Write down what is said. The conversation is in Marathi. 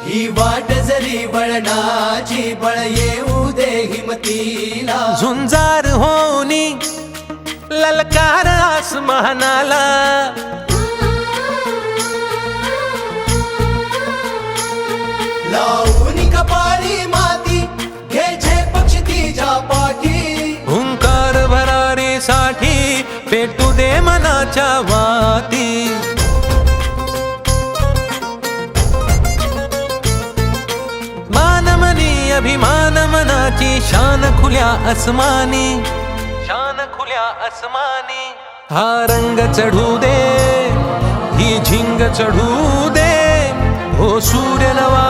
ही वाट जरी वळणाची बळ येऊ दे हिमतीला झुंजार होनी ललकार आसमानाला लावून कपाळी माती घे झेपक्ष तिच्या पाठी हुंकार भरारीसाठी पेटू दे मनाच्या वाती मानमनी अभिमान मनाची शान खुल्या आसमानी शान खुल्या आसमानी हा रंग चढू दे ही झिंग चढू दे हो सूर्य नवा